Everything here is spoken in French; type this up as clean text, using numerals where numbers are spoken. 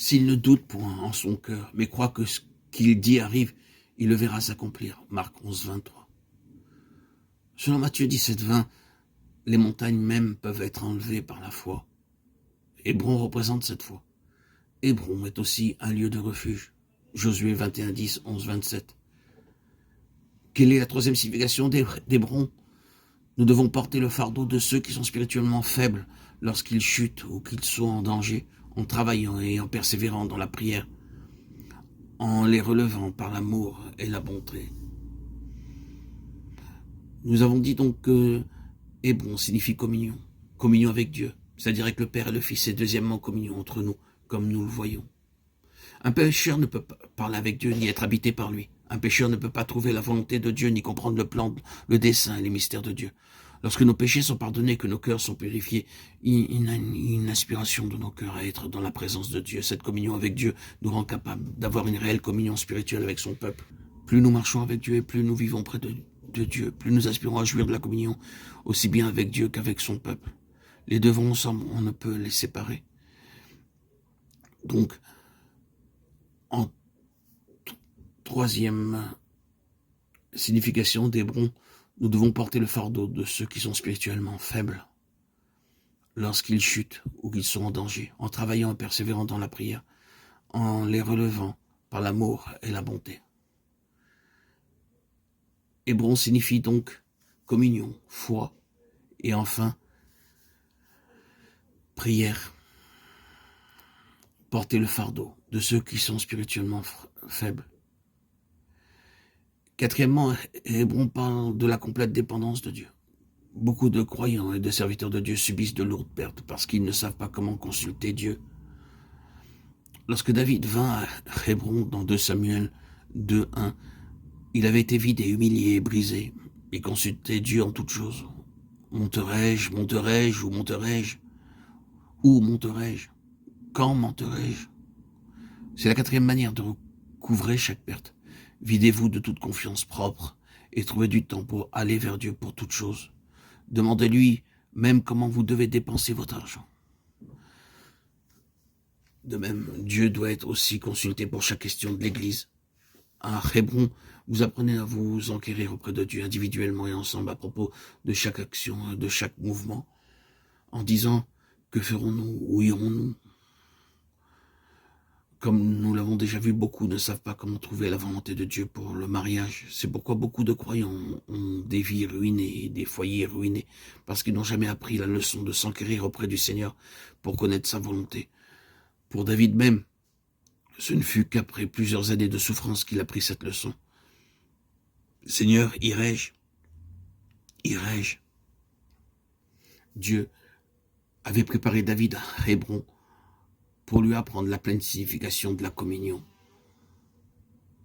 S'il ne doute point en son cœur, mais croit que ce qu'il dit arrive, il le verra s'accomplir. Marc 11, 23. Selon Matthieu 17, 20, les montagnes même peuvent être enlevées par la foi. Hébron représente cette foi. Hébron est aussi un lieu de refuge. Josué 21, 10, 11, 27. Quelle est la troisième signification d'Hébron? Nous devons porter le fardeau de ceux qui sont spirituellement faibles lorsqu'ils chutent ou qu'ils sont en danger, en travaillant et en persévérant dans la prière, en les relevant par l'amour et la bonté. Nous avons dit donc que Hébron signifie communion, communion avec Dieu, c'est-à-dire avec le Père et le Fils, et deuxièmement communion entre nous, comme nous le voyons. Un pécheur ne peut pas parler avec Dieu ni être habité par lui. Un pécheur ne peut pas trouver la volonté de Dieu ni comprendre le plan, le dessein et les mystères de Dieu. Lorsque nos péchés sont pardonnés, que nos cœurs sont purifiés, il y a une aspiration de nos cœurs à être dans la présence de Dieu. Cette communion avec Dieu nous rend capables d'avoir une réelle communion spirituelle avec son peuple. Plus nous marchons avec Dieu et plus nous vivons près de Dieu, plus nous aspirons à jouir de la communion, aussi bien avec Dieu qu'avec son peuple. Les deux vont ensemble, on ne peut les séparer. Donc, en troisième signification d'Hébron, nous devons porter le fardeau de ceux qui sont spirituellement faibles lorsqu'ils chutent ou qu'ils sont en danger, en travaillant et persévérant dans la prière, en les relevant par l'amour et la bonté. Hébron signifie donc communion, foi et enfin prière. Porter le fardeau de ceux qui sont spirituellement faibles. Quatrièmement, Hébron parle de la complète dépendance de Dieu. Beaucoup de croyants et de serviteurs de Dieu subissent de lourdes pertes parce qu'ils ne savent pas comment consulter Dieu. Lorsque David vint à Hébron dans 2 Samuel 2, 1, il avait été vide et humilié et brisé. Il consultait Dieu en toutes choses. Monterai-je, monterai-je ou monterai-je? Où monterai-je? Quand monterai-je? C'est la quatrième manière de recouvrer chaque perte. Videz-vous de toute confiance propre et trouvez du temps pour aller vers Dieu pour toutes choses. Demandez-lui même comment vous devez dépenser votre argent. De même, Dieu doit être aussi consulté pour chaque question de l'Église. À Hébron, vous apprenez à vous enquérir auprès de Dieu individuellement et ensemble à propos de chaque action, de chaque mouvement, en disant « Que ferons-nous? Où irons-nous » Comme nous l'avons déjà vu, beaucoup ne savent pas comment trouver la volonté de Dieu pour le mariage. C'est pourquoi beaucoup de croyants ont des vies ruinées, des foyers ruinés, parce qu'ils n'ont jamais appris la leçon de s'enquérir auprès du Seigneur pour connaître sa volonté. Pour David même, ce ne fut qu'après plusieurs années de souffrance qu'il apprit cette leçon. Seigneur, irai-je? Irai-je? Dieu avait préparé David à Hébron pour lui apprendre la pleine signification de la communion.